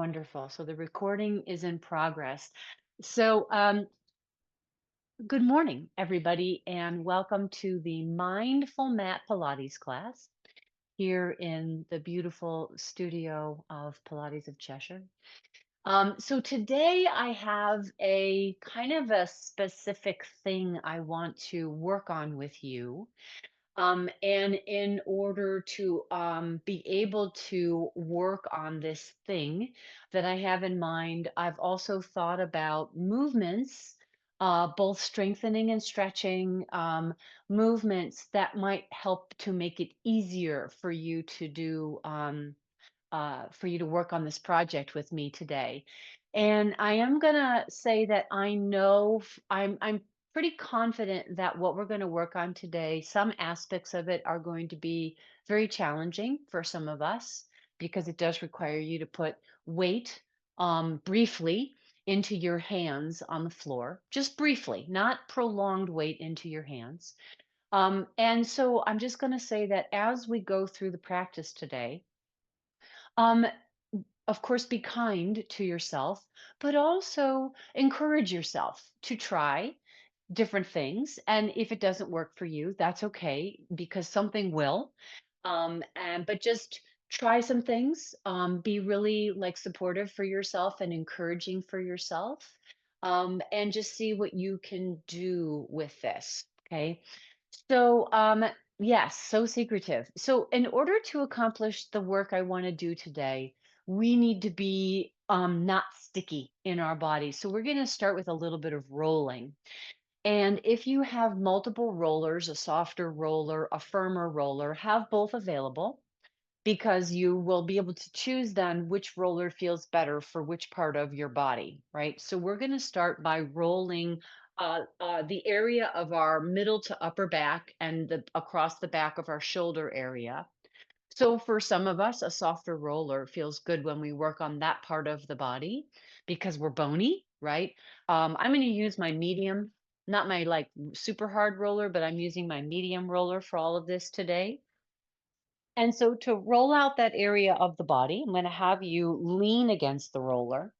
Wonderful. So the recording is in progress. So, good morning, everybody, and welcome to the Mindful Mat Pilates class here in the beautiful studio of Pilates of Cheshire. So today I have a kind of a specific thing I want to work on with you. And in order to be able to work on this thing that I have in mind, I've also thought about movements, both strengthening and stretching, movements that might help to make it easier for you to do, for you to work on this project with me today. And I am gonna say that I know I'm pretty confident that what we're going to work on today, some aspects of it are going to be very challenging for some of us because it does require you to put weight briefly into your hands on the floor, just briefly, not prolonged weight into your hands. And so I'm just going to say that as we go through the practice today, um, of course, be kind to yourself, but also encourage yourself to try different things. And if it doesn't work for you, that's okay because something will. And but just try some things. Be really like supportive for yourself and encouraging for yourself. And just see what you can do with this. Okay. So yes, so secretive. So in order to accomplish the work I want to do today, we need to be not sticky in our body. So we're going to start with a little bit of rolling. And if you have multiple rollers, a softer roller, a firmer roller, have both available because you will be able to choose then which roller feels better for which part of your body, right? So we're going to start by rolling the area of our middle to upper back and across the back of our shoulder area. So for some of us, a softer roller feels good when we work on that part of the body because we're bony, right? I'm going to use my medium, not my like super hard roller, but I'm using my medium roller for all of this today. And so to roll out that area of the body, I'm going to have you lean against the roller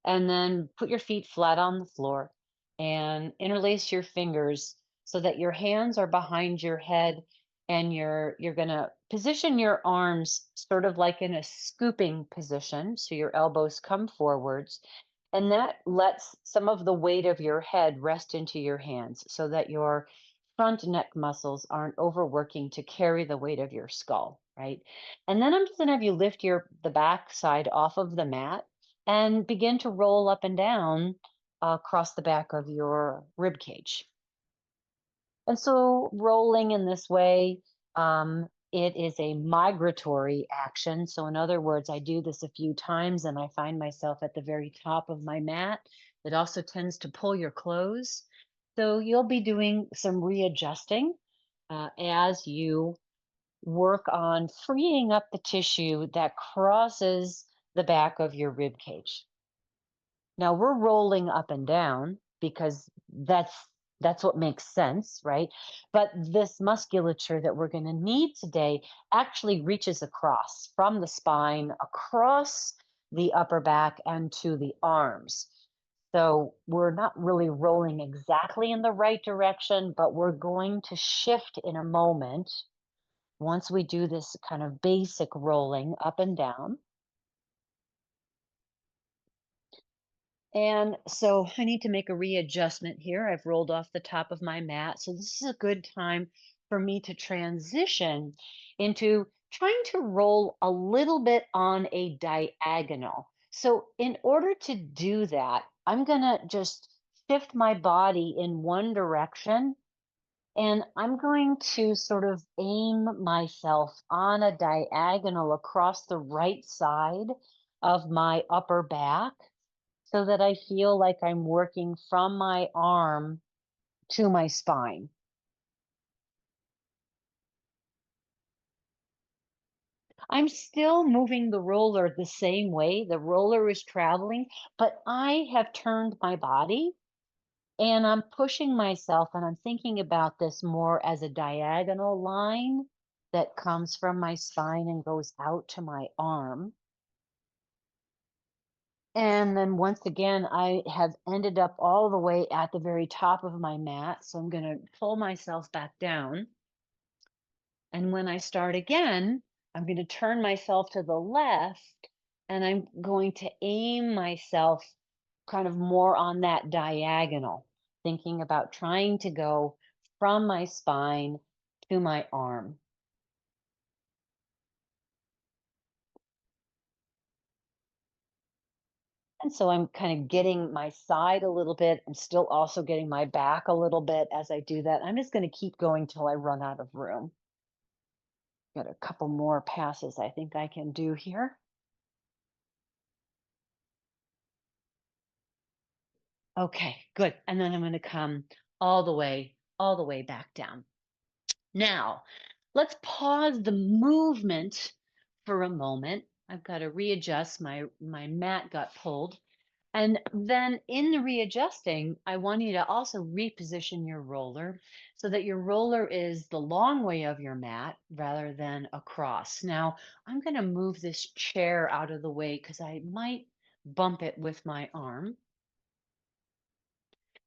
and then put your feet flat on the floor and interlace your fingers so that your hands are behind your head and you're going to position your arms sort of like in a scooping position so your elbows come forwards and that lets some of the weight of your head rest into your hands so that your front neck muscles aren't overworking to carry the weight of your skull, right? And then I'm just going to have you lift the back side off of the mat and begin to roll up and down across the back of your rib cage. And so rolling in this way, it is a migratory action. So in other words, I do this a few times and I find myself at the very top of my mat. It also tends to pull your clothes. So you'll be doing some readjusting as you work on freeing up the tissue that crosses the back of your rib cage. Now we're rolling up and down because that's what makes sense, right? But this musculature that we're going to need today actually reaches across from the spine, across the upper back and to the arms. So we're not really rolling exactly in the right direction, but we're going to shift in a moment once we do this kind of basic rolling up and down. And so I need to make a readjustment here. I've rolled off the top of my mat. So this is a good time for me to transition into trying to roll a little bit on a diagonal. So in order to do that, I'm going to just shift my body in one direction and I'm going to sort of aim myself on a diagonal across the right side of my upper back so that I feel like I'm working from my arm to my spine. I'm still moving the roller the same way. The roller is traveling, but I have turned my body and I'm pushing myself and I'm thinking about this more as a diagonal line that comes from my spine and goes out to my arm. And then once again, I have ended up all the way at the very top of my mat. So I'm going to pull myself back down. And when I start again, I'm going to turn myself to the left and I'm going to aim myself kind of more on that diagonal, thinking about trying to go from my spine to my arm. And so I'm kind of getting my side a little bit. I'm still also getting my back a little bit as I do that. I'm just going to keep going till I run out of room. Got a couple more passes I think I can do here. Okay, good. And then I'm going to come all the way back down. Now, let's pause the movement for a moment. I've got to readjust. My mat got pulled. And then in the readjusting, I want you to also reposition your roller so that your roller is the long way of your mat rather than across. Now, I'm going to move this chair out of the way because I might bump it with my arm.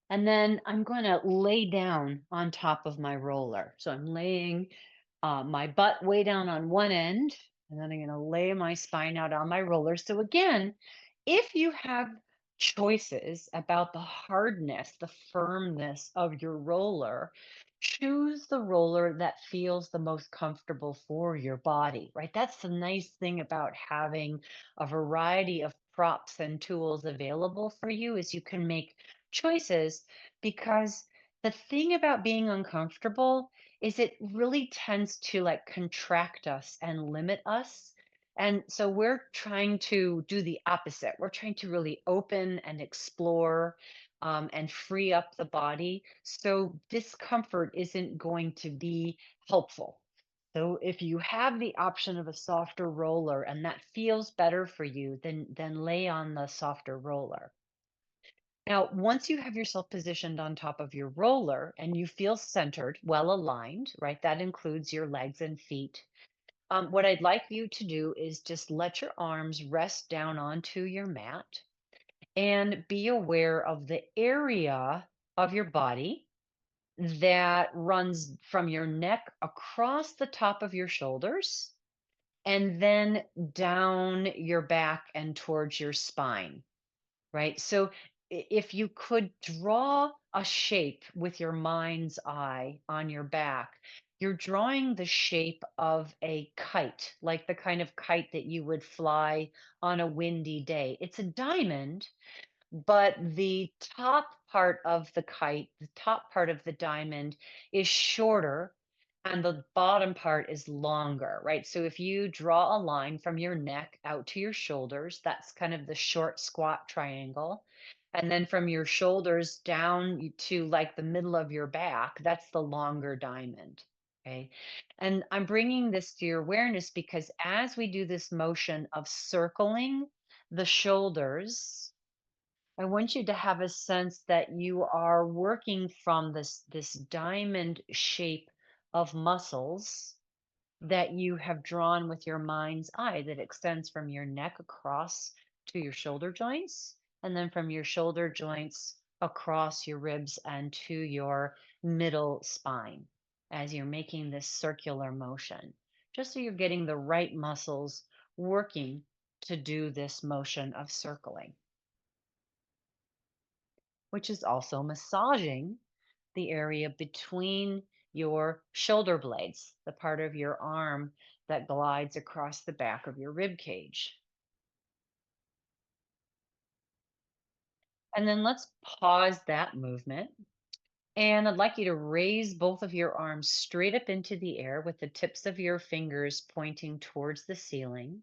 And then I'm going to lay down on top of my roller. So I'm laying my butt way down on one end, and then I'm going to lay my spine out on my roller. So again, if you have choices about the hardness, the firmness of your roller, choose the roller that feels the most comfortable for your body, right? That's the nice thing about having a variety of props and tools available for you is you can make choices because the thing about being uncomfortable is it really tends to like contract us and limit us. And so we're trying to do the opposite. We're trying to really open and explore and free up the body. So discomfort isn't going to be helpful. So if you have the option of a softer roller and that feels better for you, then lay on the softer roller. Now, once you have yourself positioned on top of your roller and you feel centered, well aligned, right? That includes your legs and feet. What I'd like you to do is just let your arms rest down onto your mat and be aware of the area of your body that runs from your neck across the top of your shoulders and then down your back and towards your spine. Right? So if you could draw a shape with your mind's eye on your back, you're drawing the shape of a kite, like the kind of kite that you would fly on a windy day. It's a diamond, but the top part of the kite, the top part of the diamond is shorter and the bottom part is longer, right? So if you draw a line from your neck out to your shoulders, that's kind of the short squat triangle. And then from your shoulders down to like the middle of your back, that's the longer diamond. Okay. And I'm bringing this to your awareness because as we do this motion of circling the shoulders, I want you to have a sense that you are working from this diamond shape of muscles that you have drawn with your mind's eye that extends from your neck across to your shoulder joints, and then from your shoulder joints across your ribs and to your middle spine as you're making this circular motion, just so you're getting the right muscles working to do this motion of circling, which is also massaging the area between your shoulder blades, the part of your arm that glides across the back of your rib cage. And then let's pause that movement. And I'd like you to raise both of your arms straight up into the air with the tips of your fingers pointing towards the ceiling,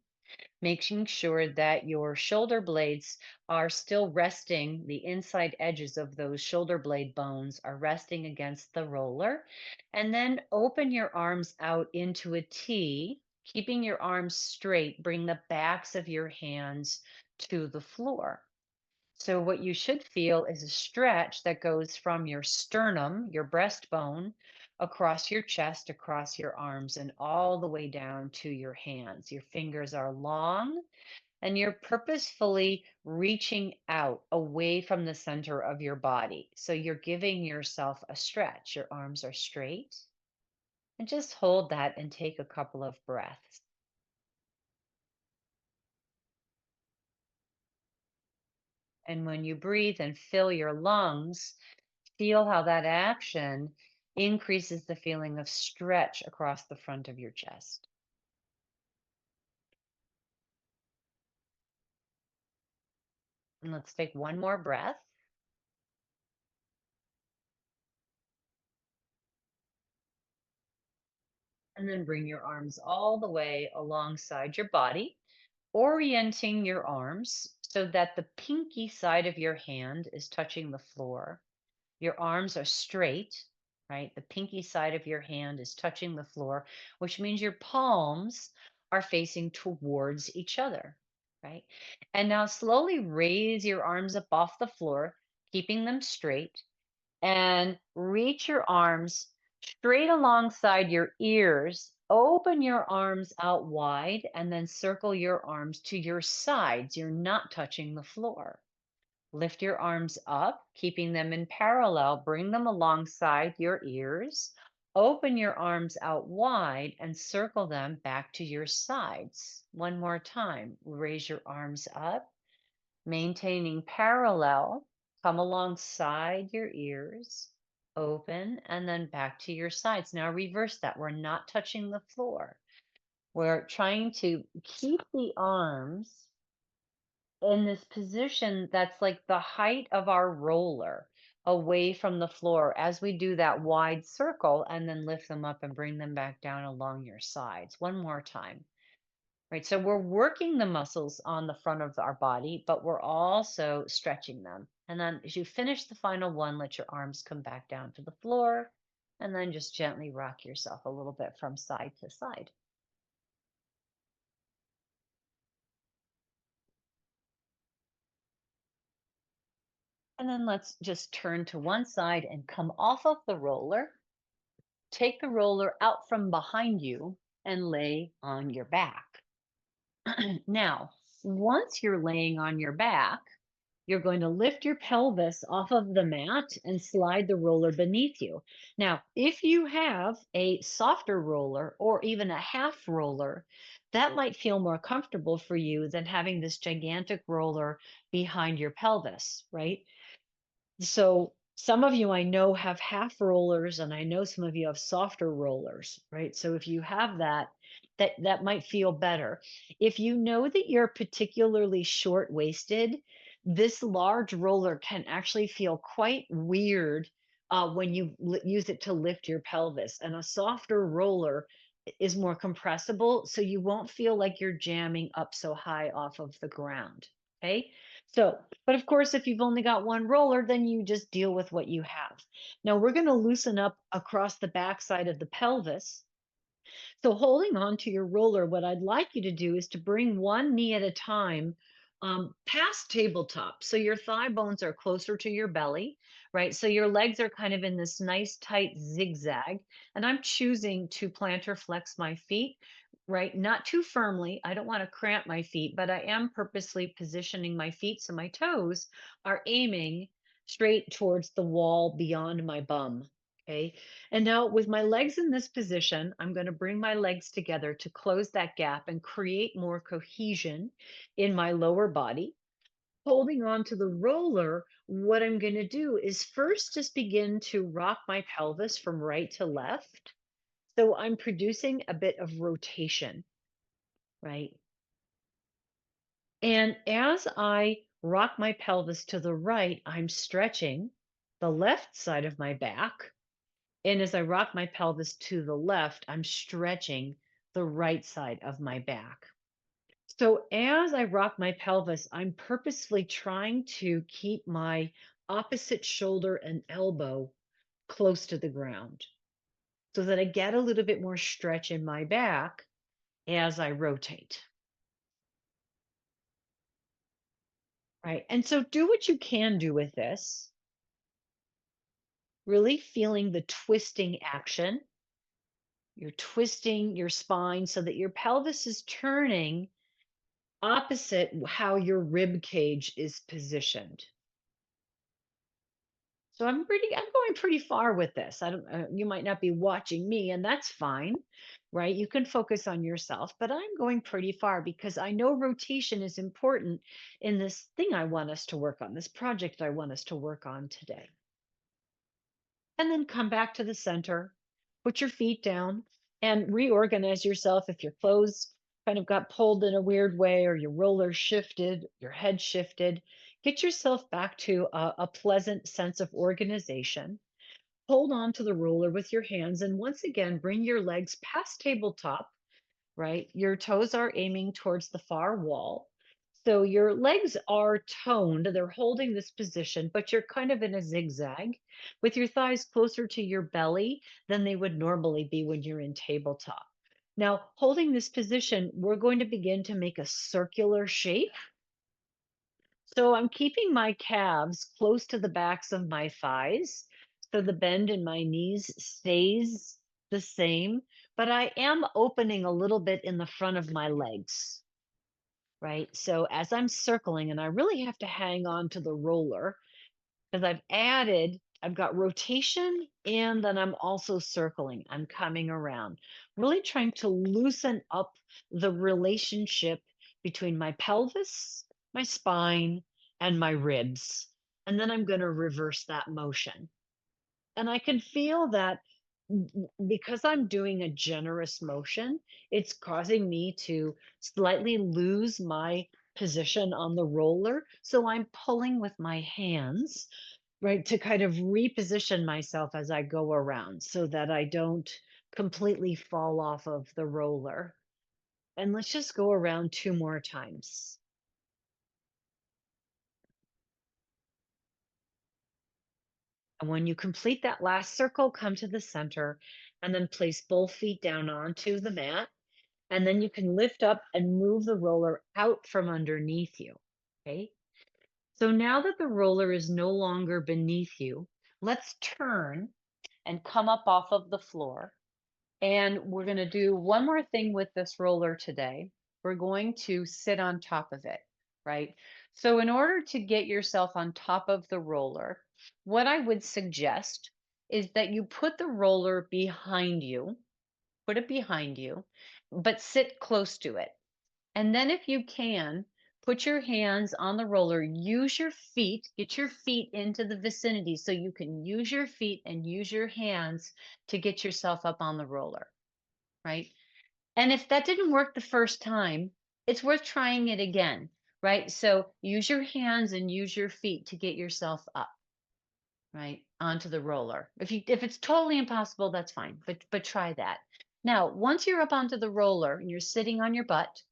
making sure that your shoulder blades are still resting, the inside edges of those shoulder blade bones are resting against the roller. And then open your arms out into a T, keeping your arms straight. Bring the backs of your hands to the floor. So, what you should feel is a stretch that goes from your sternum, your breastbone, across your chest, across your arms, and all the way down to your hands. Your fingers are long And you're purposefully reaching out away from the center of your body. So you're giving yourself a stretch. Your arms are straight. And just hold that and take a couple of breaths. And when you breathe and fill your lungs, feel how that action increases the feeling of stretch across the front of your chest. And let's take one more breath. And then bring your arms all the way alongside your body, orienting your arms so that the pinky side of your hand is touching the floor. Your arms are straight, right? The pinky side of your hand is touching the floor, which means your palms are facing towards each other, right? And now slowly raise your arms up off the floor, keeping them straight, and reach your arms straight alongside your ears. Open your arms out wide and then circle your arms to your sides. You're not touching the floor. Lift your arms up, keeping them in parallel. Bring them alongside your ears. Open your arms out wide and circle them back to your sides. One more time. Raise your arms up, maintaining parallel. Come alongside your ears, open, and then back to your sides. Now reverse that. We're not touching the floor. We're trying to keep the arms in this position that's like the height of our roller away from the floor as we do that wide circle and then lift them up and bring them back down along your sides. One more time. Right. So we're working the muscles on the front of our body, but we're also stretching them. And then as you finish the final one, let your arms come back down to the floor and then just gently rock yourself a little bit from side to side. And then let's just turn to one side and come off of the roller. Take the roller out from behind you and lay on your back. Now, once you're laying on your back, you're going to lift your pelvis off of the mat and slide the roller beneath you. Now, if you have a softer roller or even a half roller, that might feel more comfortable for you than having this gigantic roller behind your pelvis, right? So some of you I know have half rollers, and I know some of you have softer rollers, right? So if you have that, that might feel better. If you know that you're particularly short-waisted, this large roller can actually feel quite weird when you use it to lift your pelvis. And a softer roller is more compressible, so you won't feel like you're jamming up so high off of the ground. Okay. So, but of course, if you've only got one roller, then you just deal with what you have. Now we're going to loosen up across the backside of the pelvis. So holding on to your roller, what I'd like you to do is to bring one knee at a time past tabletop. So your thigh bones are closer to your belly, right? So your legs are kind of in this nice tight zigzag. And I'm choosing to plantar flex my feet, right? Not too firmly. I don't want to cramp my feet, but I am purposely positioning my feet so my toes are aiming straight towards the wall beyond my bum. Okay. And now with my legs in this position, I'm going to bring my legs together to close that gap and create more cohesion in my lower body. Holding on to the roller, what I'm going to do is first just begin to rock my pelvis from right to left. So I'm producing a bit of rotation, right? And as I rock my pelvis to the right, I'm stretching the left side of my back. And as I rock my pelvis to the left, I'm stretching the right side of my back. So as I rock my pelvis, I'm purposefully trying to keep my opposite shoulder and elbow close to the ground so that I get a little bit more stretch in my back as I rotate. Right. And so do what you can do with this, really feeling the twisting action. You're twisting your spine so that your pelvis is turning opposite how your rib cage is positioned. So I'm going pretty far with this. I don't, you might not be watching me, and that's fine, right? You can focus on yourself, but I'm going pretty far because I know rotation is important in this thing I want us to work on, this project I want us to work on today. And then come back to the center, put your feet down, and reorganize yourself if your clothes kind of got pulled in a weird way or your roller shifted, your head shifted. Get yourself back to a pleasant sense of organization. Hold on to the roller with your hands, and once again, bring your legs past tabletop, right? Your toes are aiming towards the far wall. So your legs are toned, they're holding this position, but you're kind of in a zigzag with your thighs closer to your belly than they would normally be when you're in tabletop. Now, holding this position, we're going to begin to make a circular shape. So I'm keeping my calves close to the backs of my thighs. So the bend in my knees stays the same, but I am opening a little bit in the front of my legs, right? So as I'm circling, and I really have to hang on to the roller because I've got rotation and then I'm also circling. I'm coming around, really trying to loosen up the relationship between my pelvis, my spine, and my ribs. And then I'm going to reverse that motion. And I can feel that because I'm doing a generous motion, it's causing me to slightly lose my position on the roller. So I'm pulling with my hands, right, to kind of reposition myself as I go around so that I don't completely fall off of the roller. And let's just go around two more times. And when you complete that last circle, come to the center and then place both feet down onto the mat. And then you can lift up and move the roller out from underneath you. Okay. So now that the roller is no longer beneath you, let's turn and come up off of the floor. And we're going to do one more thing with this roller today. We're going to sit on top of it, right? So, in order to get yourself on top of the roller, what I would suggest is that you put the roller behind you, put it behind you, but sit close to it. And then, if you can, put your hands on the roller, use your feet, get your feet into the vicinity so you can use your feet and use your hands to get yourself up on the roller, right? And if that didn't work the first time, it's worth trying it again, right? So use your hands and use your feet to get yourself up, right, onto the roller. If it's totally impossible, that's fine, but try that. Now, once you're up onto the roller and you're sitting on your butt,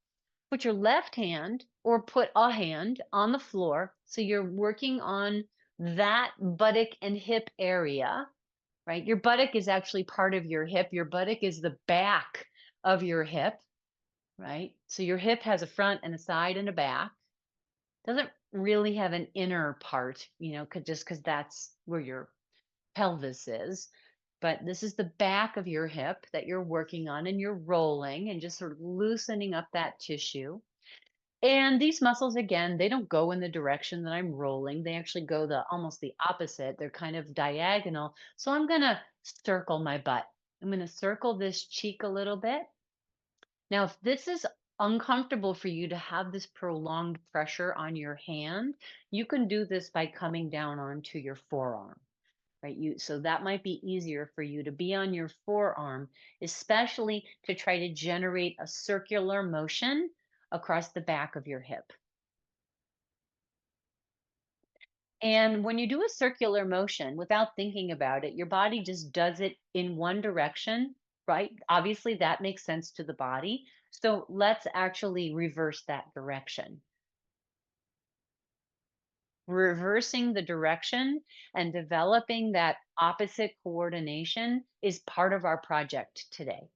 put your left hand or put a hand on the floor. So you're working on that buttock and hip area, right? Your buttock is actually part of your hip. Your buttock is the back of your hip, right? So your hip has a front and a side and a back. Doesn't really have an inner part, just because that's where your pelvis is. But this is the back of your hip that you're working on, and you're rolling and just sort of loosening up that tissue. And these muscles, again, they don't go in the direction that I'm rolling. They actually go the almost the opposite. They're kind of diagonal. So I'm going to circle my butt. I'm going to circle this cheek a little bit. Now, if this is uncomfortable for you to have this prolonged pressure on your hand, you can do this by coming down onto your forearm, right? So that might be easier for you to be on your forearm, especially to try to generate a circular motion across the back of your hip. And when you do a circular motion without thinking about it, your body just does it in one direction, right? Obviously, that makes sense to the body. So let's actually reverse that direction. Reversing the direction and developing that opposite coordination is part of our project today.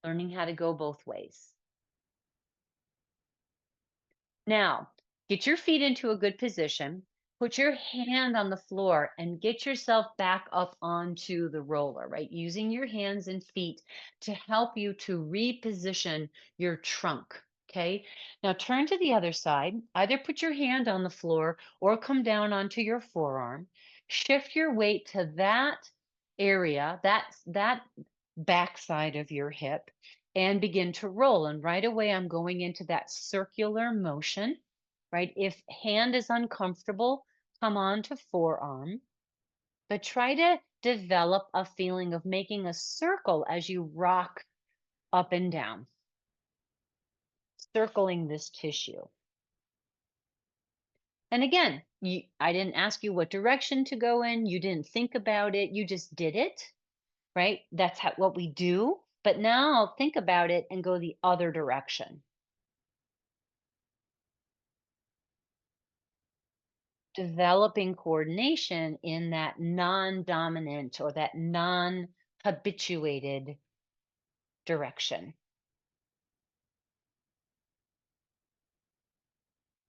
Learning how to go both ways. Now, get your feet into a good position. Put your hand on the floor and get yourself back up onto the roller, right? Using your hands and feet to help you to reposition your trunk. Okay. Now turn to the other side. Either put your hand on the floor or come down onto your forearm. Shift your weight to that area, that backside of your hip, and begin to roll. And right away, I'm going into that circular motion, right? If hand is uncomfortable, come on to forearm, but try to develop a feeling of making a circle as you rock up and down, circling this tissue. And again, I didn't ask you what direction to go in. You didn't think about it. You just did it, right? That's what we do. But now think about it and go the other direction. Developing coordination in that non-dominant or that non-habituated direction.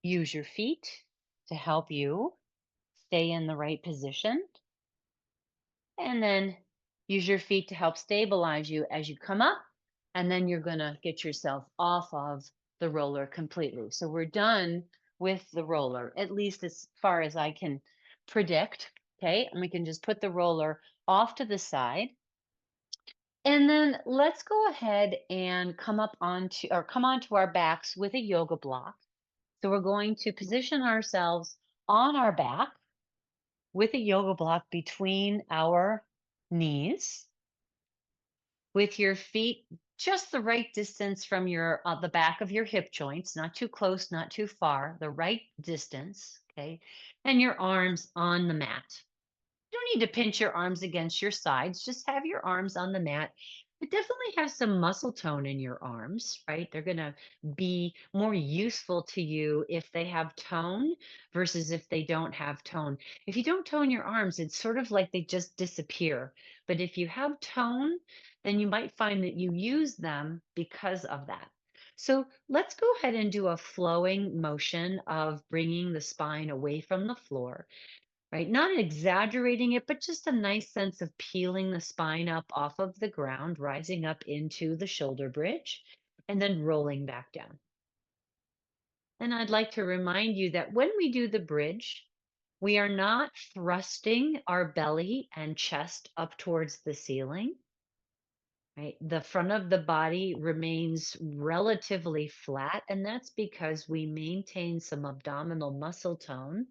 Use your feet to help you stay in the right position, and then use your feet to help stabilize you as you come up, and then you're going to get yourself off of the roller completely. So we're done with the roller, at least as far as I can predict. Okay, and we can just put the roller off to the side. And then let's go ahead and come onto our backs with a yoga block. So we're going to position ourselves on our back with a yoga block between our knees, with your feet just the right distance from your the back of your hip joints, not too close, not too far, the right distance, okay? And your arms on the mat. You don't need to pinch your arms against your sides. Just have your arms on the mat. But definitely have some muscle tone in your arms, right? They're going to be more useful to you if they have tone versus if they don't have tone. If you don't tone your arms, it's sort of like they just disappear. But if you have tone, then you might find that you use them because of that. So let's go ahead and do a flowing motion of bringing the spine away from the floor, right? Not exaggerating it, but just a nice sense of peeling the spine up off of the ground, rising up into the shoulder bridge, and then rolling back down. And I'd like to remind you that when we do the bridge, we are not thrusting our belly and chest up towards the ceiling, right? The front of the body remains relatively flat, and that's because we maintain some abdominal muscle tone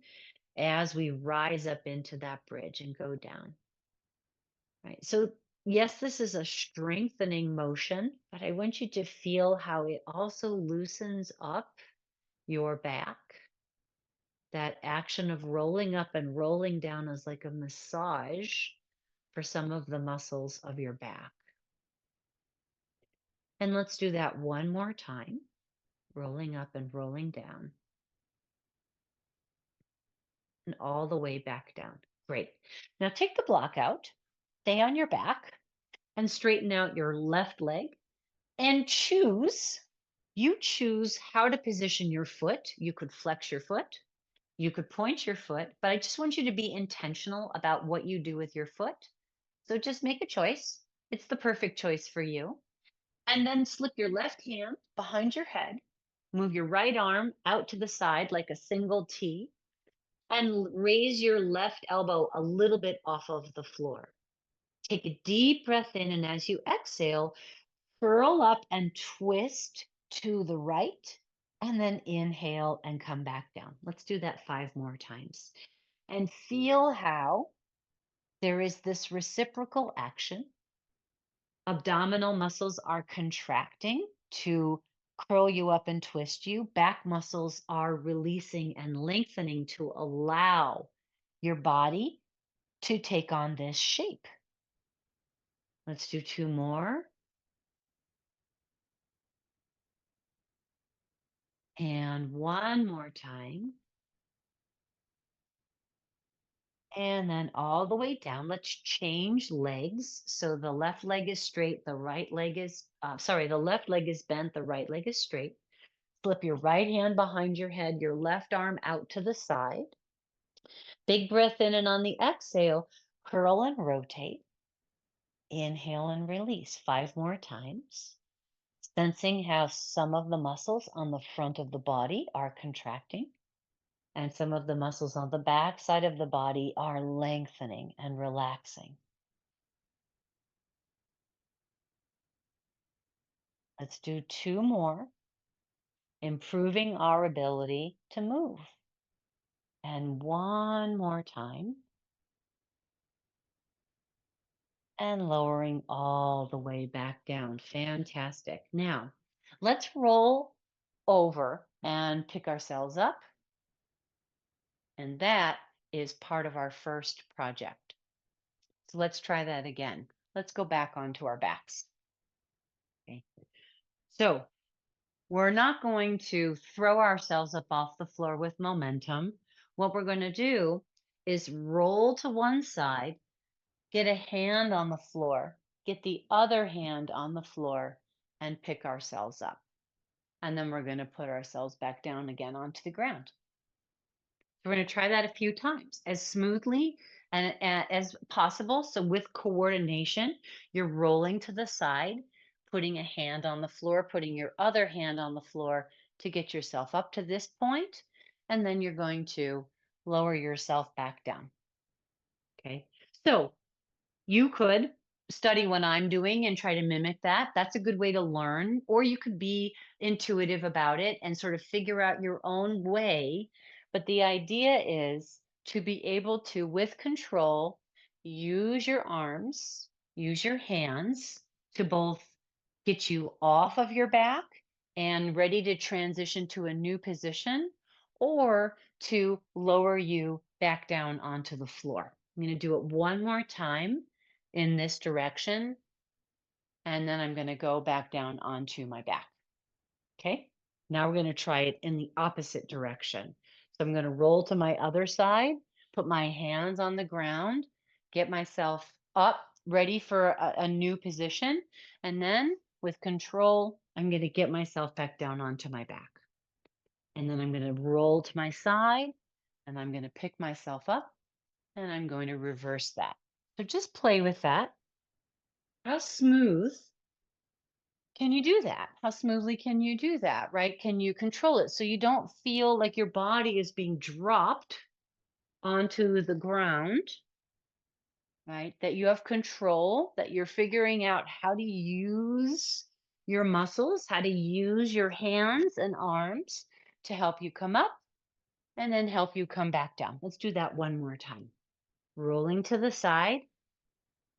as we rise up into that bridge and go down. Right. So, yes, this is a strengthening motion, but I want you to feel how it also loosens up your back. That action of rolling up and rolling down is like a massage for some of the muscles of your back. And let's do that one more time, rolling up and rolling down, and all the way back down. Great. Now take the block out, stay on your back, and straighten out your left leg and you choose how to position your foot. You could flex your foot, you could point your foot, but I just want you to be intentional about what you do with your foot. So just make a choice. It's the perfect choice for you. And then slip your left hand behind your head, move your right arm out to the side like a single T, and raise your left elbow a little bit off of the floor. Take a deep breath in, and as you exhale, curl up and twist to the right, and then inhale and come back down. Let's do that 5 more times. And feel how there is this reciprocal action. Abdominal muscles are contracting to curl you up and twist you. Back muscles are releasing and lengthening to allow your body to take on this shape. Let's do 2 more. And one more time. And then all the way down. Let's change legs. So the left leg is straight, the right leg is, the left leg is bent, the right leg is straight. Flip your right hand behind your head, your left arm out to the side. Big breath in, and on the exhale, curl and rotate. Inhale and release 5 more times. Sensing how some of the muscles on the front of the body are contracting and some of the muscles on the back side of the body are lengthening and relaxing. Let's do 2 more, improving our ability to move. And 1 more time, and lowering all the way back down. Fantastic. Now, let's roll over and pick ourselves up. And that is part of our first project. So let's try that again. Let's go back onto our backs. Okay. So we're not going to throw ourselves up off the floor with momentum. What we're going to do is roll to one side, get a hand on the floor, get the other hand on the floor, and pick ourselves up. And then we're going to put ourselves back down again onto the ground. So we're going to try that a few times as smoothly and as possible. So with coordination, you're rolling to the side, putting a hand on the floor, putting your other hand on the floor to get yourself up to this point, and then you're going to lower yourself back down. Okay. So you could study what I'm doing and try to mimic that. That's a good way to learn. Or you could be intuitive about it and sort of figure out your own way. But the idea is to be able to, with control, use your arms, use your hands to both get you off of your back and ready to transition to a new position, or to lower you back down onto the floor. I'm going to do it 1 more time in this direction, and then I'm going to go back down onto my back. Okay. Now we're going to try it in the opposite direction. So I'm going to roll to my other side, put my hands on the ground, get myself up, ready for a new position. And then with control, I'm going to get myself back down onto my back. And then I'm going to roll to my side, and I'm going to pick myself up, and I'm going to reverse that. So just play with that. How smooth can you do that? How smoothly can you do that, right? Can you control it so you don't feel like your body is being dropped onto the ground, right? That you have control, that you're figuring out how to use your muscles, how to use your hands and arms to help you come up and then help you come back down. Let's do that 1 more time. Rolling to the side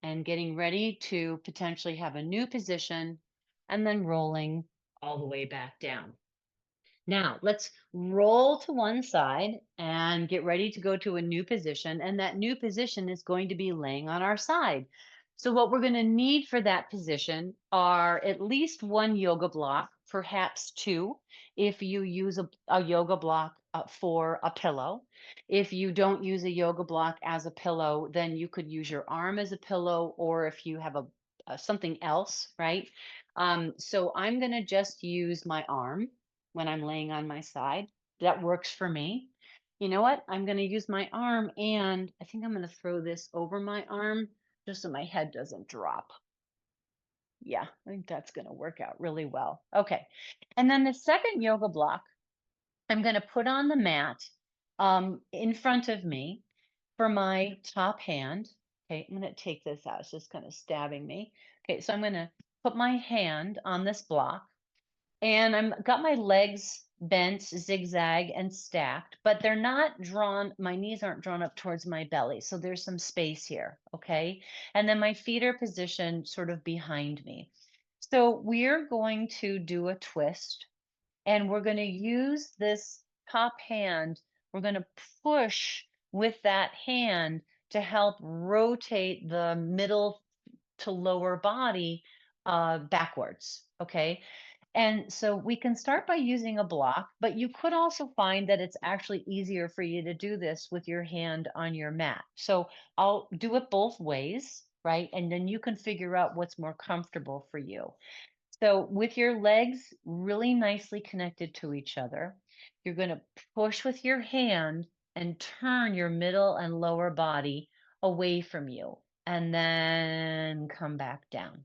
and getting ready to potentially have a new position, and then rolling all the way back down. Now, let's roll to one side and get ready to go to a new position. And that new position is going to be laying on our side. So, what we're going to need for that position are at least one yoga block, perhaps two, if you use a yoga block for a pillow. If you don't use a yoga block as a pillow, then you could use your arm as a pillow, or if you have something else, right? So, I'm going to just use my arm when I'm laying on my side. That works for me. You know what? I'm going to use my arm, and I think I'm going to throw this over my arm just so my head doesn't drop. Yeah, I think that's going to work out really well. Okay. And then the second yoga block, I'm going to put on the mat in front of me for my top hand. Okay, I'm going to take this out. It's just kind of stabbing me. Okay, so I'm going to put my hand on this block, and I'm got my legs bent, zigzag, and stacked, but they're not drawn, my knees aren't drawn up towards my belly. So there's some space here. Okay. And then my feet are positioned sort of behind me. So we're going to do a twist, and we're going to use this top hand. We're going to push with that hand to help rotate the middle to lower body backwards. Okay. And so we can start by using a block, but you could also find that it's actually easier for you to do this with your hand on your mat. So I'll do it both ways, right? And then you can figure out what's more comfortable for you. So with your legs really nicely connected to each other, you're going to push with your hand and turn your middle and lower body away from you. And then come back down.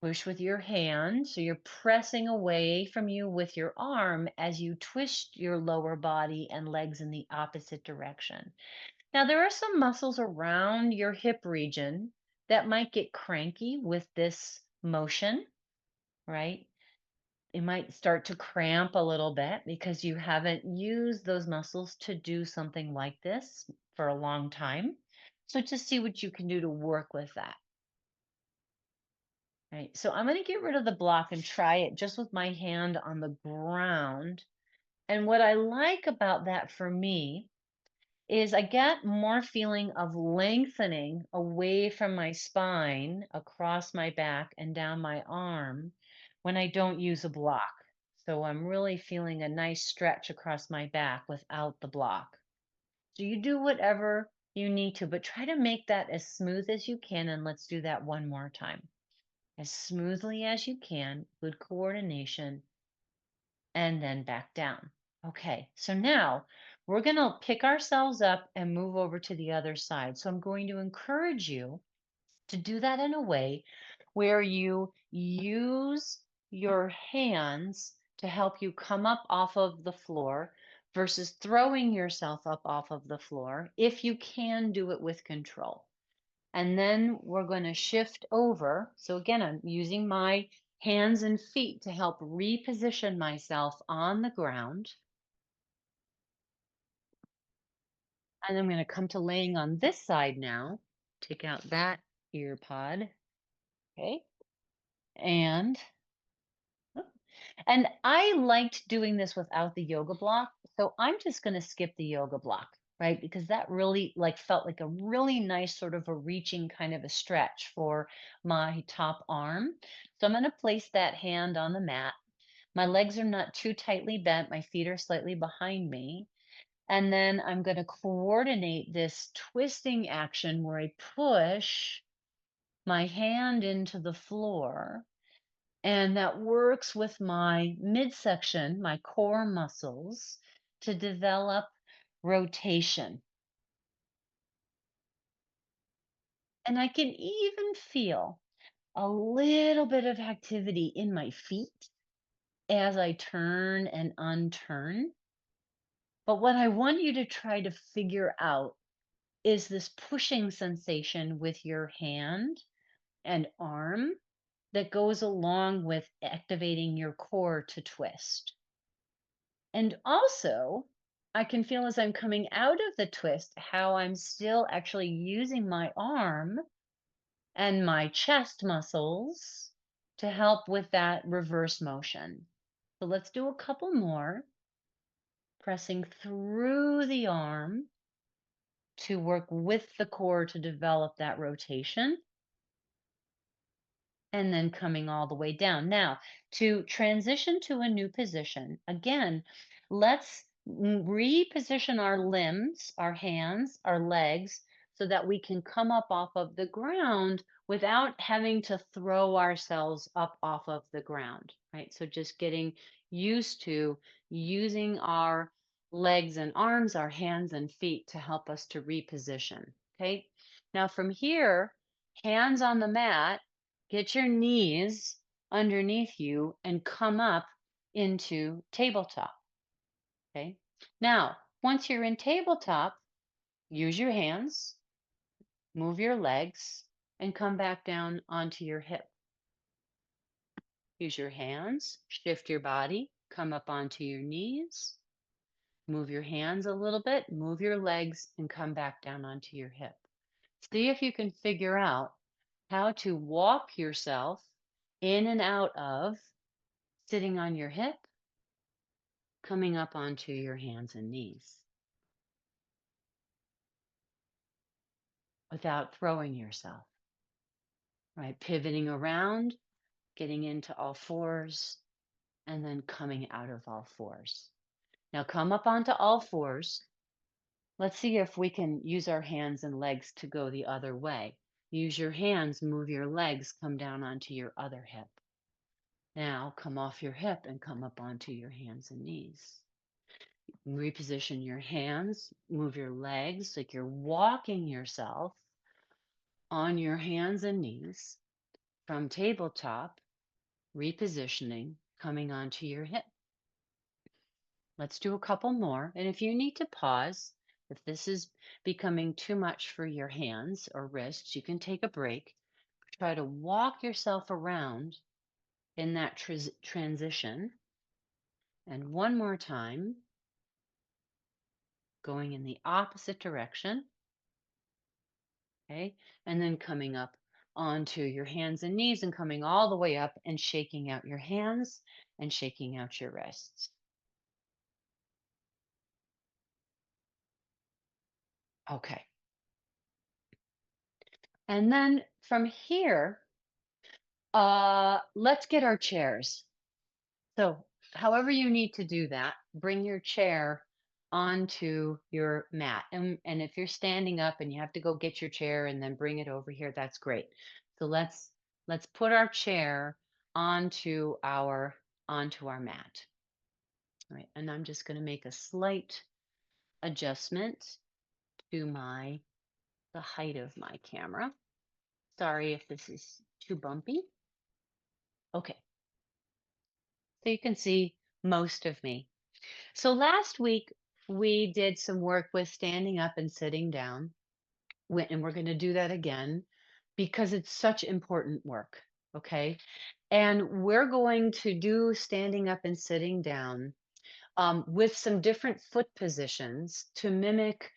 Push with your hand. So you're pressing away from you with your arm as you twist your lower body and legs in the opposite direction. Now, there are some muscles around your hip region that might get cranky with this motion, right? It might start to cramp a little bit because you haven't used those muscles to do something like this for a long time. So just see what you can do to work with that. Right. So I'm going to get rid of the block and try it just with my hand on the ground. And what I like about that for me is I get more feeling of lengthening away from my spine, across my back and down my arm when I don't use a block. So I'm really feeling a nice stretch across my back without the block. So you do whatever you need to, but try to make that as smooth as you can. And let's do that one more time. As smoothly as you can, good coordination, and then back down. Okay, so now we're going to pick ourselves up and move over to the other side. So I'm going to encourage you to do that in a way where you use your hands to help you come up off of the floor versus throwing yourself up off of the floor if you can do it with control. And then we're going to shift over. So again, I'm using my hands and feet to help reposition myself on the ground. And I'm going to come to laying on this side now. Take out that ear pod. Okay. And And I liked doing this without the yoga block. So I'm just going to skip the yoga block, right? Because that really like felt like a really nice sort of a reaching kind of a stretch for my top arm. So I'm going to place that hand on the mat. My legs are not too tightly bent. My feet are slightly behind me. And then I'm going to coordinate this twisting action where I push my hand into the floor, and that works with my midsection, my core muscles, to develop rotation. And I can even feel a little bit of activity in my feet as I turn and unturn. But what I want you to try to figure out is this pushing sensation with your hand and arm that goes along with activating your core to twist. And also, I can feel as I'm coming out of the twist how I'm still actually using my arm and my chest muscles to help with that reverse motion. So let's do a couple more, pressing through the arm to work with the core to develop that rotation. And then coming all the way down. Now, to transition to a new position, again, let's reposition our limbs, our hands, our legs, so that we can come up off of the ground without having to throw ourselves up off of the ground, right? So just getting used to using our legs and arms, our hands and feet to help us to reposition, okay? Now from here, hands on the mat, get your knees underneath you and come up into tabletop. Okay. Now, once you're in tabletop, use your hands, move your legs, and come back down onto your hip. Use your hands, shift your body, come up onto your knees, move your hands a little bit, move your legs, and come back down onto your hip. See if you can figure out how to walk yourself in and out of sitting on your hip, coming up onto your hands and knees without throwing yourself, right? Pivoting around, getting into all fours, and then coming out of all fours. Now come up onto all fours. Let's see if we can use our hands and legs to go the other way. Use your hands, move your legs, come down onto your other hip. Now come off your hip and come up onto your hands and knees. Reposition your hands, move your legs like you're walking yourself on your hands and knees from tabletop, repositioning, coming onto your hip. Let's do a couple more. And if you need to pause, if this is becoming too much for your hands or wrists, you can take a break. Try to walk yourself around in that transition. And one more time, going in the opposite direction. Okay. And then coming up onto your hands and knees and coming all the way up and shaking out your hands and shaking out your wrists. Okay. And then from here, let's get our chairs. So, however you need to do that, bring your chair onto your mat. And if you're standing up and you have to go get your chair and then bring it over here, that's great. So let's put our chair onto our mat. All right, and I'm just going to make a slight adjustment to my the height of my camera. Sorry if this is too bumpy. Okay, so you can see most of me. So last week we did some work with standing up and sitting down, and we're going to do that again because it's such important work. Okay. And we're going to do standing up and sitting down with some different foot positions to mimic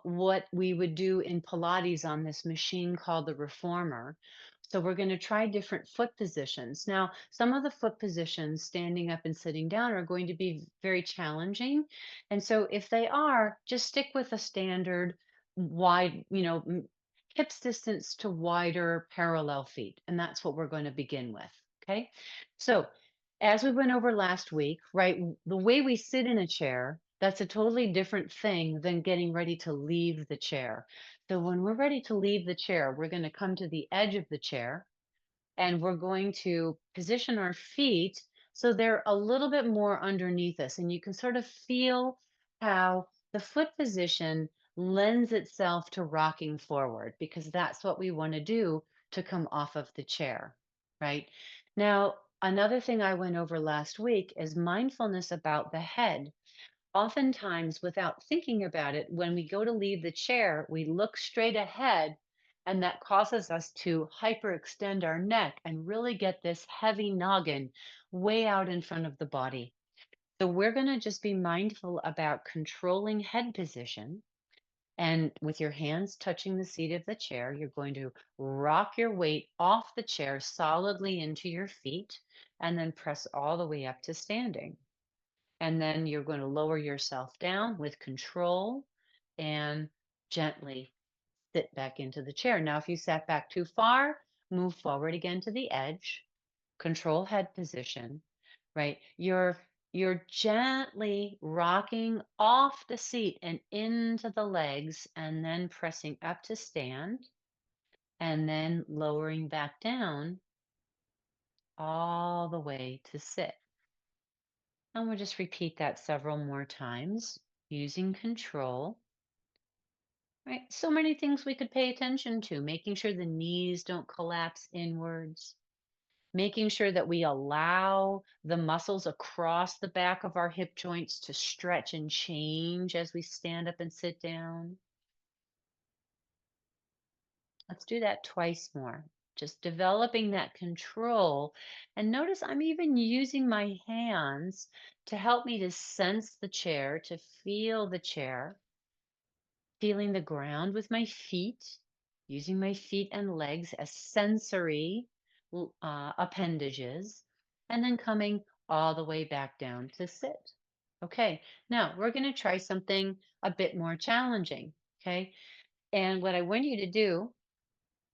what we would do in Pilates on this machine called the reformer. So we're going to try different foot positions. Now, some of the foot positions, standing up and sitting down, are going to be very challenging. And so if they are, just stick with a standard wide, hips distance to wider parallel feet. And that's what we're going to begin with. Okay. So as we went over last week, right, the way we sit in a chair, that's a totally different thing than getting ready to leave the chair. So when we're ready to leave the chair, we're going to come to the edge of the chair and we're going to position our feet so they're a little bit more underneath us. And you can sort of feel how the foot position lends itself to rocking forward because that's what we want to do to come off of the chair, right? Now, another thing I went over last week is mindfulness about the head. Oftentimes, without thinking about it, when we go to leave the chair, we look straight ahead, and that causes us to hyperextend our neck and really get this heavy noggin way out in front of the body. So, we're going to just be mindful about controlling head position. And with your hands touching the seat of the chair, you're going to rock your weight off the chair solidly into your feet and then press all the way up to standing. And then you're going to lower yourself down with control and gently sit back into the chair. Now, if you sat back too far, move forward again to the edge, control head position, right? You're gently rocking off the seat and into the legs and then pressing up to stand and then lowering back down all the way to sit. And we'll just repeat that several more times using control. Right? So many things we could pay attention to, making sure the knees don't collapse inwards, making sure that we allow the muscles across the back of our hip joints to stretch and change as we stand up and sit down. Let's do that twice more. Just developing that control. And notice I'm even using my hands to help me to sense the chair, to feel the chair, feeling the ground with my feet, using my feet and legs as sensory appendages, and then coming all the way back down to sit. Okay, now we're going to try something a bit more challenging. Okay, and what I want you to do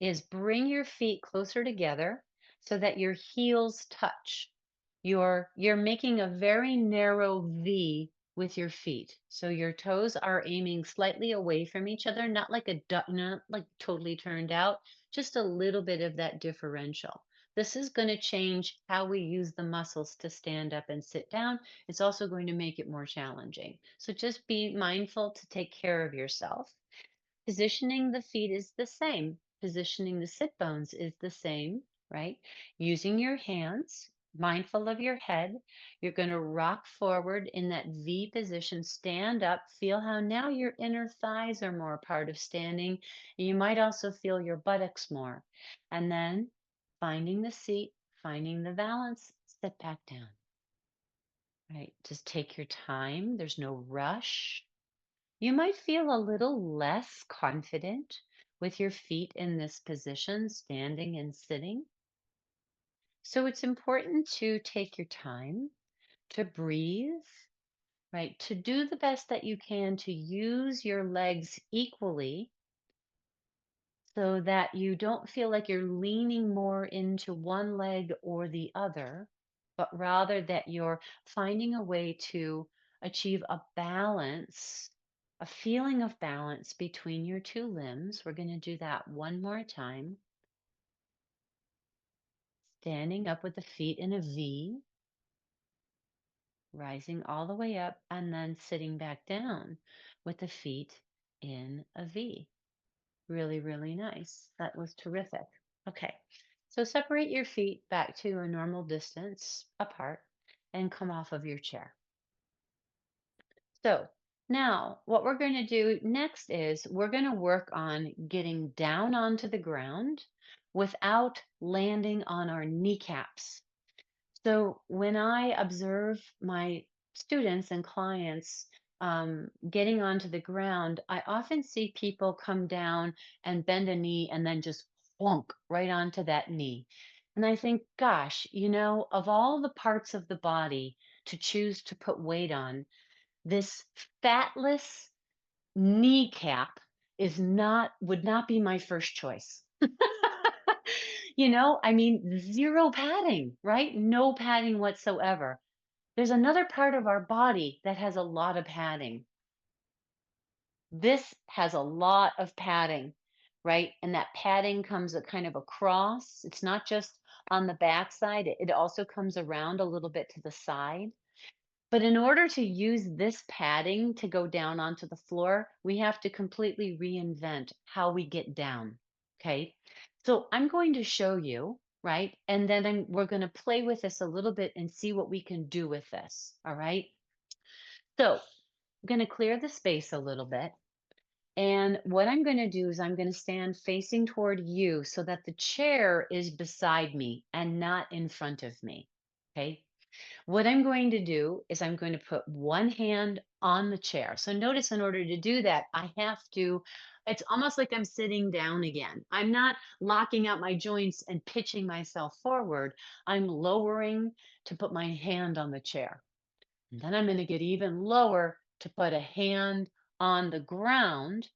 is bring your feet closer together so that your heels touch. You're making a very narrow V with your feet. So your toes are aiming slightly away from each other, not like not like totally turned out, just a little bit of that differential. This is going to change how we use the muscles to stand up and sit down. It's also going to make it more challenging. So just be mindful to take care of yourself. Positioning the feet is the same. Positioning the sit bones is the same, right? Using your hands, mindful of your head. You're going to rock forward in that V position, stand up, feel how now your inner thighs are more a part of standing. And you might also feel your buttocks more. And then finding the seat, finding the balance, sit back down, right? Just take your time. There's no rush. You might feel a little less confident with your feet in this position, standing and sitting. So it's important to take your time to breathe, right? To do the best that you can to use your legs equally so that you don't feel like you're leaning more into one leg or the other, but rather that you're finding a way to achieve a balance, a feeling of balance between your two limbs. We're going to do that one more time. Standing up with the feet in a V, rising all the way up, and then sitting back down with the feet in a V. Really, really nice. That was terrific. Okay. So separate your feet back to a normal distance apart and come off of your chair. So now what we're going to do next is we're going to work on getting down onto the ground without landing on our kneecaps. So when I observe my students and clients getting onto the ground, I often see people come down and bend a knee and then just plunk right onto that knee. And I think, gosh, of all the parts of the body to choose to put weight on, this fatless kneecap would not be my first choice. I mean, zero padding, right? No padding whatsoever. There's another part of our body that has a lot of padding. This has a lot of padding, right? And that padding comes a kind of across. It's not just on the backside, it also comes around a little bit to the side. But in order to use this padding to go down onto the floor, we have to completely reinvent how we get down. Okay. So I'm going to show you, right? And then we're going to play with this a little bit and see what we can do with this. All right. So I'm going to clear the space a little bit. And what I'm going to do is I'm going to stand facing toward you so that the chair is beside me and not in front of me. Okay. What I'm going to do is I'm going to put one hand on the chair. So notice in order to do that, it's almost like I'm sitting down again. I'm not locking out my joints and pitching myself forward. I'm lowering to put my hand on the chair. And then I'm going to get even lower to put a hand on the ground.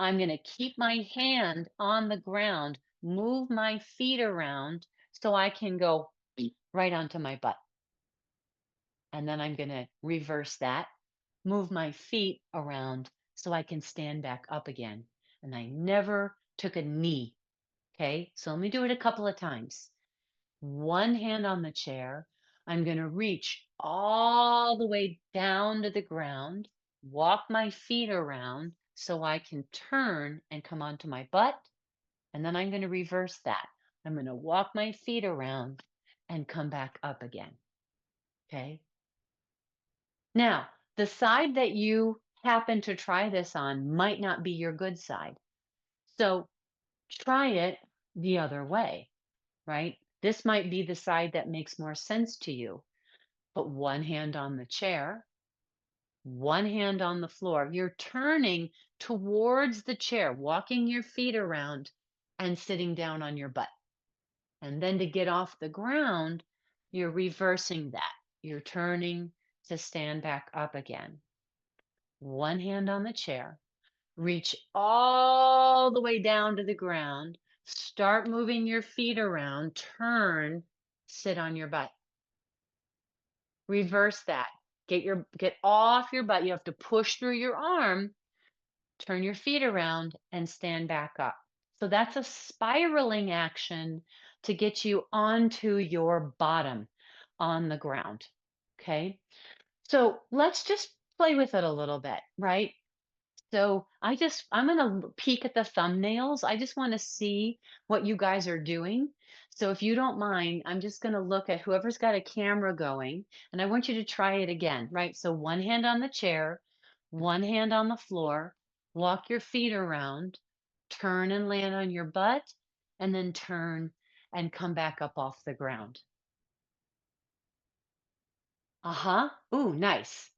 I'm going to keep my hand on the ground, move my feet around so I can go right onto my butt. And then I'm going to reverse that, move my feet around so I can stand back up again. And I never took a knee. Okay. So let me do it a couple of times. One hand on the chair. I'm going to reach all the way down to the ground, walk my feet around so I can turn and come onto my butt. And then I'm going to reverse that. I'm going to walk my feet around and come back up again. Okay. Now, the side that you happen to try this on might not be your good side. So try it the other way, right? This might be the side that makes more sense to you. Put one hand on the chair, one hand on the floor. You're turning towards the chair, walking your feet around and sitting down on your butt. And then to get off the ground, you're reversing that. You're turning to stand back up again. One hand on the chair, reach all the way down to the ground, start moving your feet around, turn, sit on your butt. Reverse that. Get off your butt. You have to push through your arm, turn your feet around and stand back up. So that's a spiraling action to get you onto your bottom on the ground. Okay. So let's just play with it a little bit, right? So I'm going to peek at the thumbnails. I just want to see what you guys are doing. So if you don't mind, I'm just going to look at whoever's got a camera going, and I want you to try it again, right? So one hand on the chair, one hand on the floor, walk your feet around, turn and land on your butt, and then turn and come back up off the ground. Uh-huh. Ooh, nice.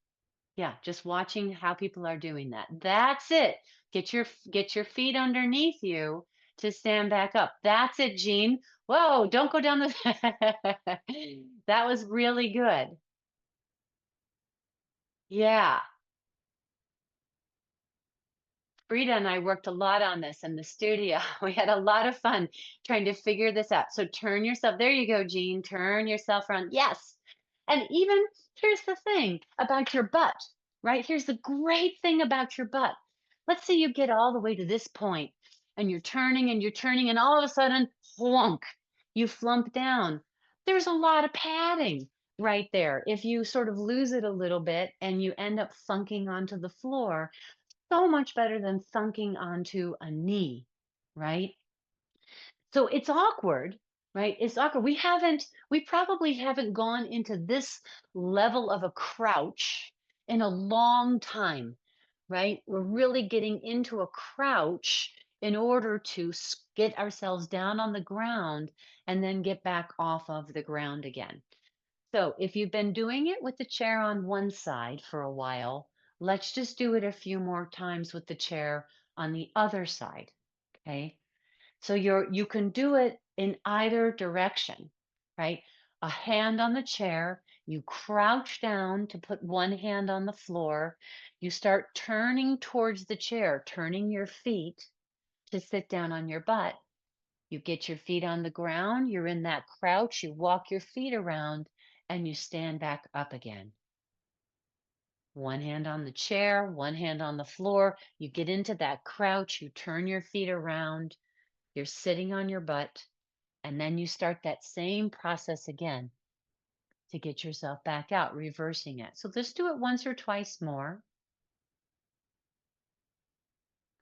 Yeah, just watching how people are doing that. That's it. Get your feet underneath you to stand back up. That's it, Jean. Whoa, don't go down the That was really good. Yeah. Frida and I worked a lot on this in the studio. We had a lot of fun trying to figure this out. So turn yourself. There you go, Jean. Turn yourself around. Yes. And even here's the thing about your butt, right? Here's the great thing about your butt. Let's say you get all the way to this point and you're turning, and all of a sudden, plunk, you flump down. There's a lot of padding right there. If you sort of lose it a little bit and you end up thunking onto the floor, so much better than thunking onto a knee, right? So it's awkward, right? It's awkward. We probably haven't gone into this level of a crouch in a long time, right? We're really getting into a crouch in order to get ourselves down on the ground and then get back off of the ground again. So if you've been doing it with the chair on one side for a while, let's just do it a few more times with the chair on the other side. Okay. So you can do it in either direction, right? A hand on the chair, you crouch down to put one hand on the floor. You start turning towards the chair, turning your feet to sit down on your butt. You get your feet on the ground, you're in that crouch, you walk your feet around, and you stand back up again. One hand on the chair, one hand on the floor. You get into that crouch, you turn your feet around, you're sitting on your butt, and then you start that same process again to get yourself back out, reversing it. So let's do it once or twice more.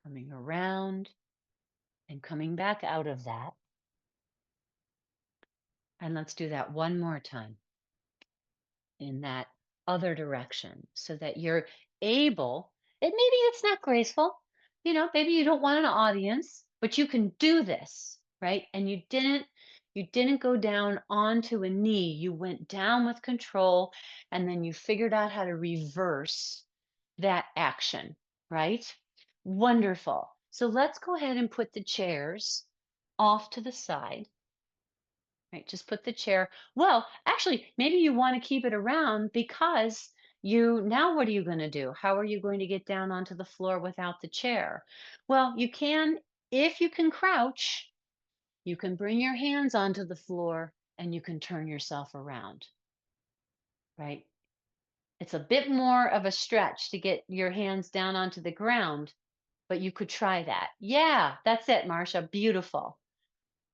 Coming around and coming back out of that. And let's do that one more time in that other direction so that you're able, maybe it's not graceful, maybe you don't want an audience, but you can do this, right? And you didn't go down onto a knee. You went down with control, and then you figured out how to reverse that action, right? Wonderful. So let's go ahead and put the chairs off to the side. Right, just put the chair. Well, actually, maybe you want to keep it around because now what are you going to do? How are you going to get down onto the floor without the chair? Well, you can, if you can crouch, you can bring your hands onto the floor and you can turn yourself around, right? It's a bit more of a stretch to get your hands down onto the ground, but you could try that. Yeah, that's it, Marcia. Beautiful.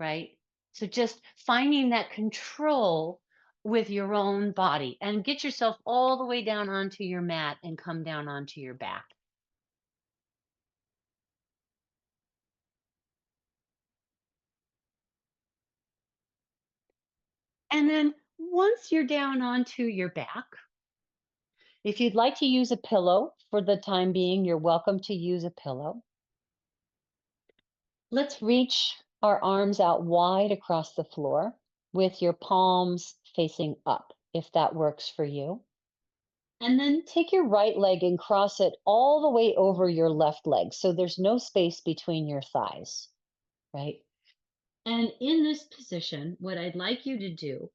Right? So just finding that control with your own body and get yourself all the way down onto your mat and come down onto your back. And then once you're down onto your back, if you'd like to use a pillow for the time being, you're welcome to use a pillow. Let's reach our arms out wide across the floor with your palms facing up, if that works for you. And then take your right leg and cross it all the way over your left leg. So there's no space between your thighs, right? And in this position, what I'd like you to do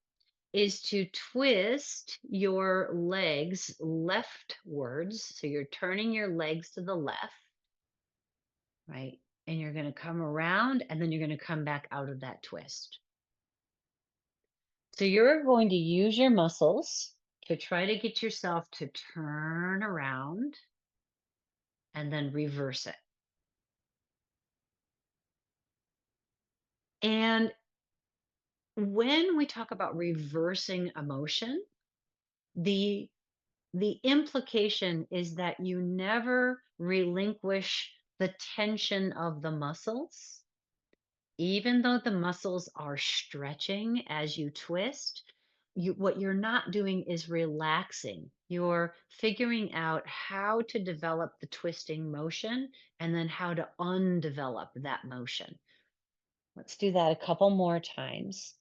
is to twist your legs leftwards. So you're turning your legs to the left, right? And you're going to come around and then you're going to come back out of that twist. So you're going to use your muscles to try to get yourself to turn around and then reverse it. And When we talk about reversing emotion, the the implication is that you never relinquish the tension of the muscles. Even though the muscles are stretching as you twist, what you're not doing is relaxing. You're figuring out how to develop the twisting motion and then how to undevelop that motion. Let's do that a couple more times,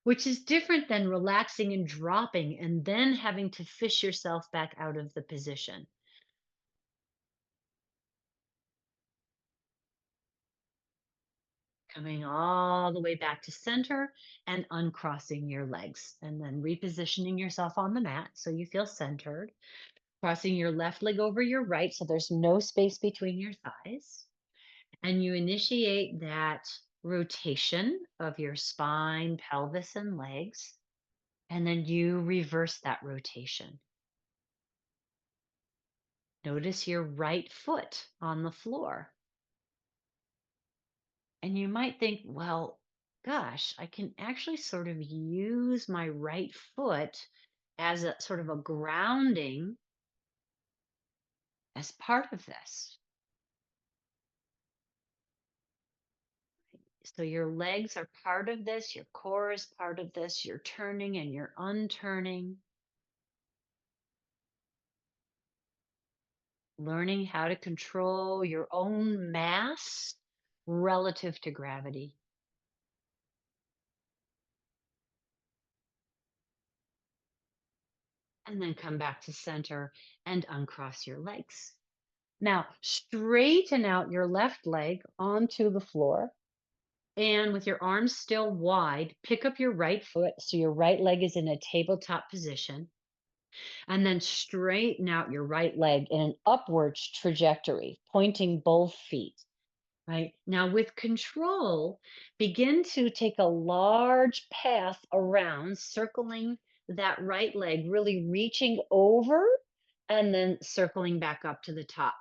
which is different than relaxing and dropping and then having to fish yourself back out of the position. Coming all the way back to center and uncrossing your legs, and then repositioning yourself on the mat so you feel centered. Crossing your left leg over your right so there's no space between your thighs. And you initiate that rotation of your spine, pelvis, and legs. And then you reverse that rotation. Notice your right foot on the floor. And you might think, well, gosh, I can actually sort of use my right foot as a sort of a grounding as part of this. So your legs are part of this, your core is part of this, you're turning and you're unturning, learning how to control your own mass relative to gravity. And then come back to center and uncross your legs. Now, straighten out your left leg onto the floor. And with your arms still wide, pick up your right foot so your right leg is in a tabletop position. And then straighten out your right leg in an upwards trajectory, pointing both feet. Right now, with control, begin to take a large path around, circling that right leg, really reaching over and then circling back up to the top.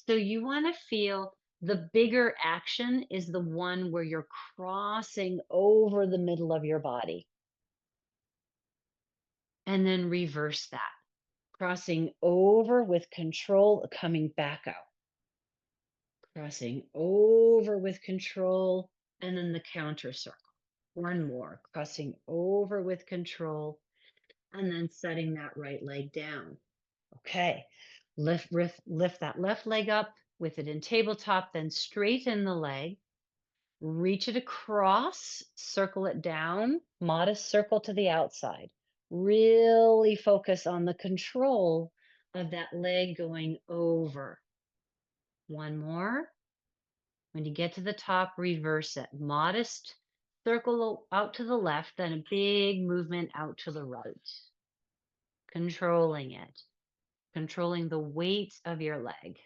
So, you want to feel the bigger action is the one where you're crossing over the middle of your body and then reverse that, crossing over with control, coming back out. Crossing over with control, and then the counter circle. One more, crossing over with control, and then setting that right leg down. Okay, lift that left leg up with it in tabletop, then straighten the leg, reach it across, circle it down, modest circle to the outside. Really focus on the control of that leg going over. One more. When you get to the top, reverse it. Modest circle out to the left, then a big movement out to the right. Controlling it, controlling the weight of your leg.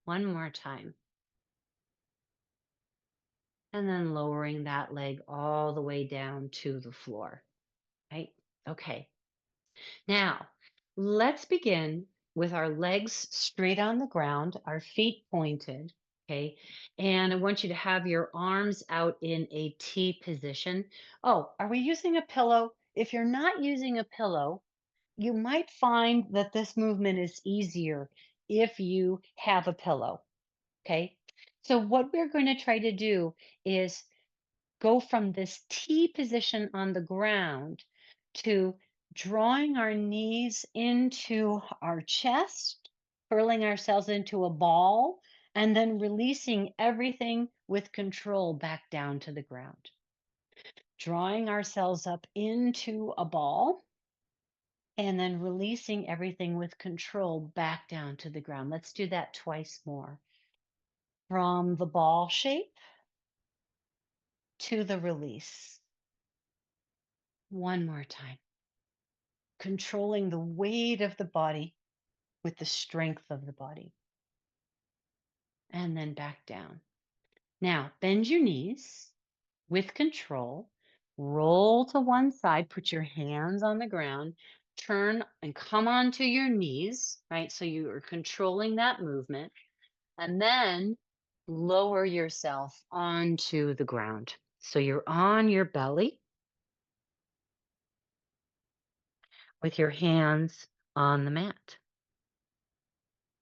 One more time. And then lowering that leg all the way down to the floor. Right? Okay. Now, let's begin with our legs straight on the ground, our feet pointed. Okay. And I want you to have your arms out in a T position. Oh, are we using a pillow? If you're not using a pillow, you might find that this movement is easier if you have a pillow. Okay. So, what we're going to try to do is go from this T position on the ground to drawing our knees into our chest, curling ourselves into a ball, and then releasing everything with control back down to the ground. Drawing ourselves up into a ball and then releasing everything with control back down to the ground. Let's do that twice more. From the ball shape to the release. One more time. Controlling the weight of the body with the strength of the body. And then back down. Now, bend your knees with control. Roll to one side, put your hands on the ground, turn and come onto your knees, right? So you are controlling that movement. And then lower yourself onto the ground. So you're on your belly with your hands on the mat.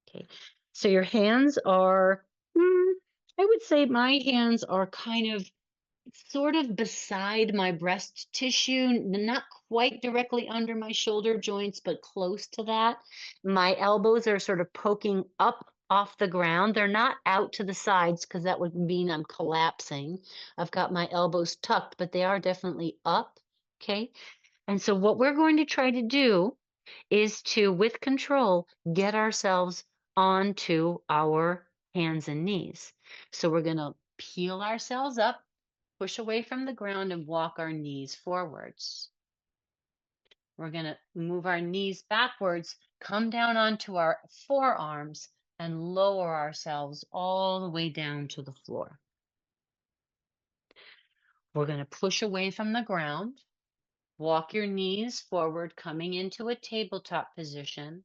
Okay. So your hands are, I would say my hands are kind of sort of beside my breast tissue, not quite directly under my shoulder joints, but close to that. My elbows are sort of poking up off the ground. They're not out to the sides because that would mean I'm collapsing. I've got my elbows tucked, but they are definitely up. Okay. And so what we're going to try to do is to, with control, get ourselves onto our hands and knees. So we're going to peel ourselves up, push away from the ground, and walk our knees forwards. We're going to move our knees backwards, come down onto our forearms, and lower ourselves all the way down to the floor. We're going to push away from the ground, walk your knees forward, coming into a tabletop position.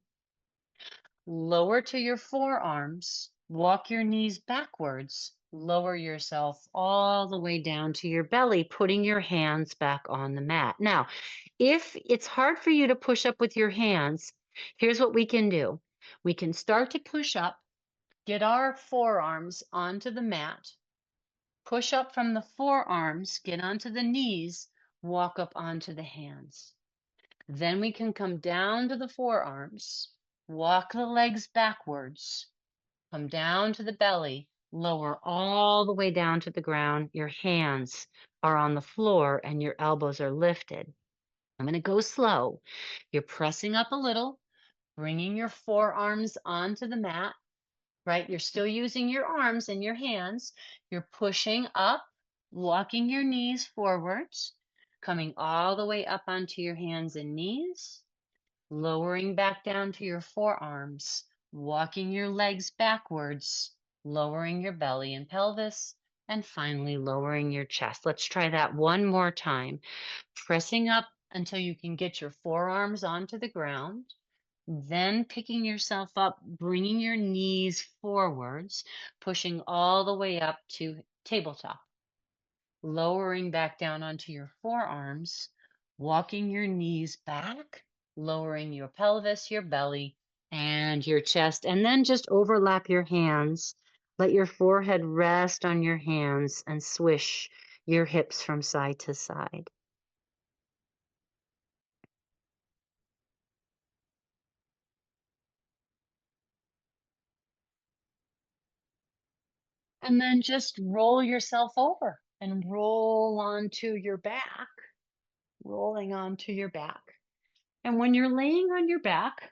Lower to your forearms, walk your knees backwards, lower yourself all the way down to your belly, putting your hands back on the mat. Now, if it's hard for you to push up with your hands, here's what we can do. We can start to push up, get our forearms onto the mat, push up from the forearms, get onto the knees, walk up onto the hands. Then we can come down to the forearms, walk the legs backwards, come down to the belly, lower all the way down to the ground. Your hands are on the floor and your elbows are lifted. I'm going to go slow. You're pressing up a little, bringing your forearms onto the mat, right? You're still using your arms and your hands. You're pushing up, walking your knees forwards, coming all the way up onto your hands and knees, lowering back down to your forearms, walking your legs backwards, lowering your belly and pelvis, and finally lowering your chest. Let's try that one more time. Pressing up until you can get your forearms onto the ground, then picking yourself up, bringing your knees forwards, pushing all the way up to tabletop, lowering back down onto your forearms, walking your knees back, lowering your pelvis, your belly, and your chest, and then just overlap your hands. Let your forehead rest on your hands and swish your hips from side to side. And then just roll yourself over and roll onto your back, rolling onto your back. And when you're laying on your back,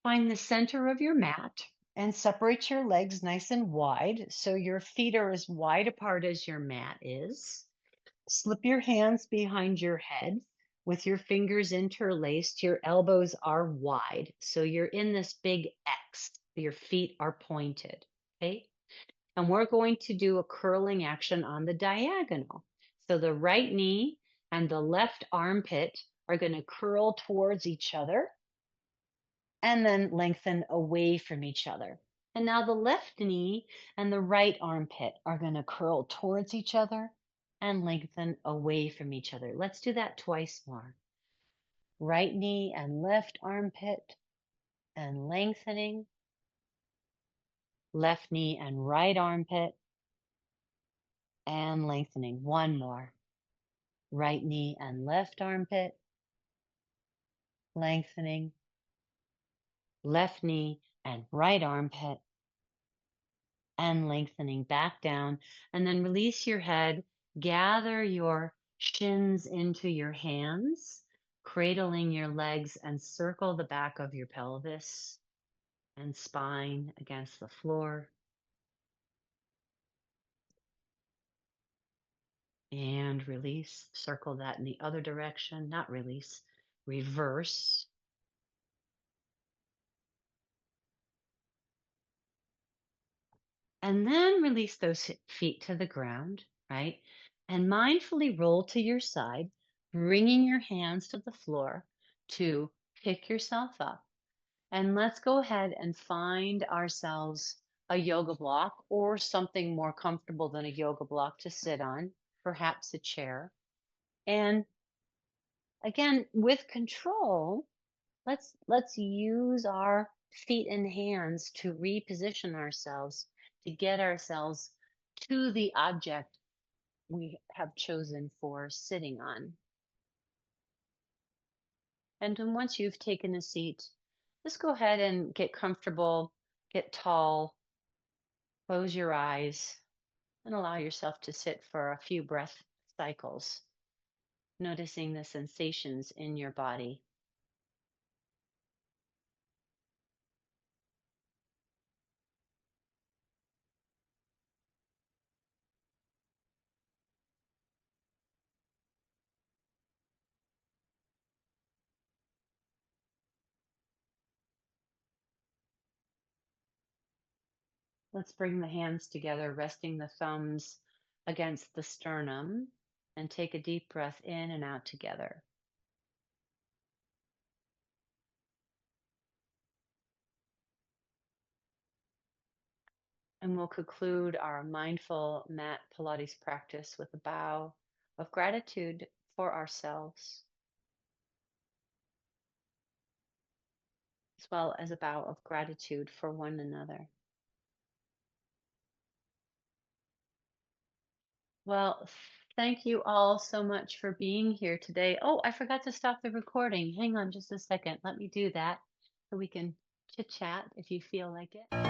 find the center of your mat and separate your legs nice and wide so your feet are as wide apart as your mat is. Slip your hands behind your head with your fingers interlaced. Your elbows are wide, so you're in this big X. Your feet are pointed, okay? And we're going to do a curling action on the diagonal. So the right knee and the left armpit are going to curl towards each other and then lengthen away from each other. And now the left knee and the right armpit are going to curl towards each other and lengthen away from each other. Let's do that twice more. Right knee and left armpit and lengthening. Left knee and right armpit and lengthening. One more. Right knee and left armpit, lengthening. Left knee and right armpit, and lengthening back down. And then release your head. Gather your shins into your hands, cradling your legs, and circle the back of your pelvis and spine against the floor. And release. Circle that in the other direction. Not release, reverse. And then release those feet to the ground, right? And mindfully roll to your side, bringing your hands to the floor to pick yourself up. And let's go ahead and find ourselves a yoga block or something more comfortable than a yoga block to sit on, perhaps a chair. And again, with control, let's use our feet and hands to reposition ourselves, to get ourselves to the object we have chosen for sitting on. And then once you've taken a seat, just go ahead and get comfortable, get tall, close your eyes, and allow yourself to sit for a few breath cycles, noticing the sensations in your body. Let's bring the hands together, resting the thumbs against the sternum, and take a deep breath in and out together. And we'll conclude our mindful mat Pilates practice with a bow of gratitude for ourselves, as well as a bow of gratitude for one another. Well, thank you all so much for being here today. Oh, I forgot to stop the recording. Hang on just a second. Let me do that so we can chit chat if you feel like it.